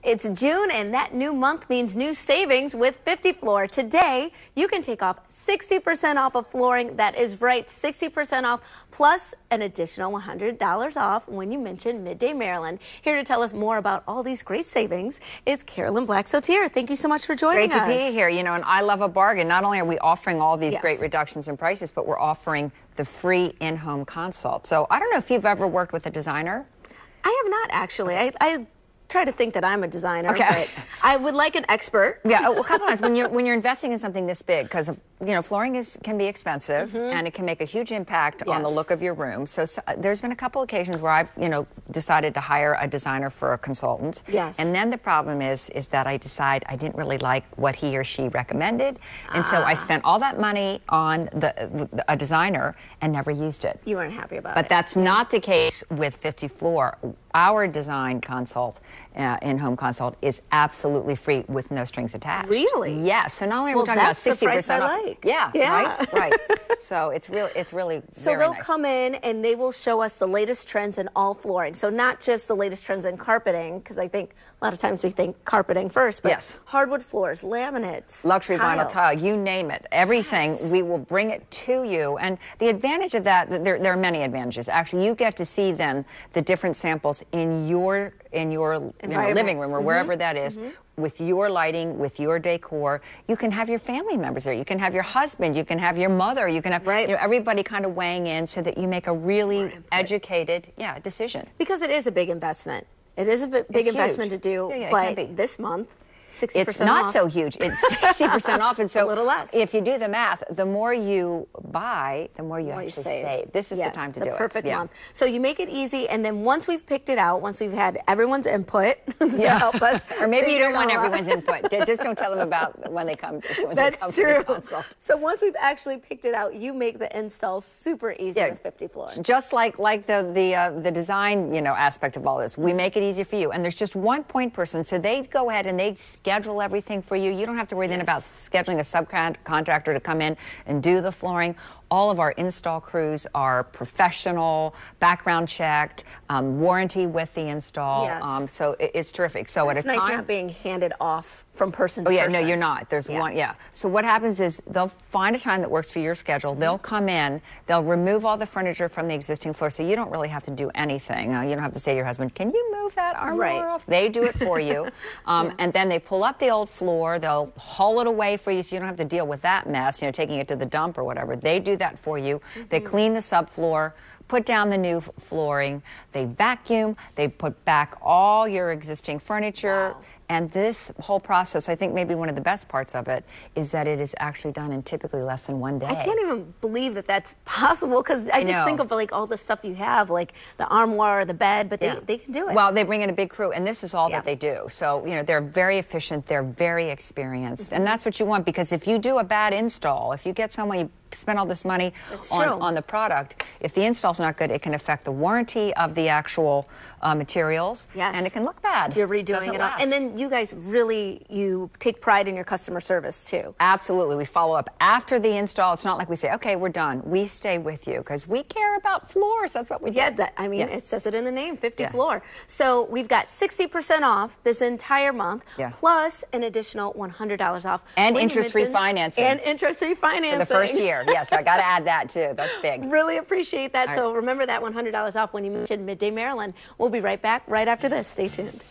It's June, and that new month means new savings with 50 Floor. Today, you can take off 60% off of flooring. That is right, 60% off, plus an additional $100 off when you mention Midday Maryland. Here to tell us more about all these great savings is Carolyn Black-Sotier. Thank you so much for joining us. Great to be here. You know, and I love a bargain. Not only are we offering all these great reductions in prices, but we're offering the free in-home consult. So I don't know if you've ever worked with a designer. I have not, actually. I try to think that I'm a designer, but I would like an expert. Yeah, a couple times when you're investing in something this big, because flooring can be expensive, and it can make a huge impact on the look of your room. So there's been a couple occasions where I've decided to hire a designer for a consultant. Yes. And then the problem is that I decide I didn't really like what he or she recommended, and so I spent all that money on a designer and never used it. You weren't happy about it. But that's not the case with 50 Floor. Our design consult, in-home consult, is absolutely free with no strings attached. Really? Yeah. So not only are we talking about 60% that's the price I off. like. Yeah. Right. So it's really so very they'll nice. come in and they will show us the latest trends in all flooring. So not just the latest trends in carpeting, because I think a lot of times we think carpeting first, but hardwood floors, laminates, luxury vinyl tile, you name it, everything. We will bring it to you. And the advantage of that, there are many advantages. Actually, you get to see then the different samples in your living room or wherever that is, with your lighting, with your decor. You can have your family members there. You can have your husband. You can have your mother. You can have everybody kind of weighing in so that you make a really educated decision. Because it is a big investment. It is a big investment to do, but this month, 60% it's not off. So huge. It's 60% off, and so a little less. If you do the math, the more you buy, the more you actually save. This is the time to do it. The perfect month. So you make it easy, and then once we've picked it out, once we've had everyone's input to help us, or maybe you don't want everyone's input. Just don't tell them about when they come. That's true. So once we've actually picked it out, you make the install super easy with 50 Floor. Just like the design aspect of all this, we make it easy for you. And there's just one point person, so they go ahead and they schedule everything for you. You don't have to worry then about scheduling a subcontractor to come in and do the flooring. All of our install crews are professional, background checked, warranty with the install. So it's terrific. So it's nice not being handed off from person to person. No, you're not. There's one. So what happens is they'll find a time that works for your schedule. They'll come in. They'll remove all the furniture from the existing floor, so you don't really have to do anything. You don't have to say to your husband, "Can you move that armor off?" They do it for you, and then they pull up the old floor. They'll haul it away for you, so you don't have to deal with that mess. Taking it to the dump or whatever. They do that for you. They clean the subfloor, put down the new flooring, they vacuum, they put back all your existing furniture. And this whole process, I think maybe one of the best parts of it is that it is actually done in typically less than one day. I can't even believe that that's possible, because I just think of all the stuff you have, like the armoire, the bed, but they can do it. Well, they bring in a big crew, and this is all that they do. So, they're very efficient, they're very experienced, and that's what you want, because if you do a bad install, if you get someone, you spend all this money on the product, if the install's not good, it can affect the warranty of the actual materials, and it can look bad. You're redoing it all. And then you guys you take pride in your customer service too. Absolutely. We follow up after the install. It's not like we say, okay, we're done. We stay with you because we care about floors. That's what we do. It says it in the name, 50 Floor. So we've got 60% off this entire month, plus an additional $100 off. And interest-free financing. And interest-free financing. For the first year. Yes, I got to add that too. That's big. Really appreciate that. So remember that $100 off when you mention Midday Maryland. We'll be right back right after this. Stay tuned.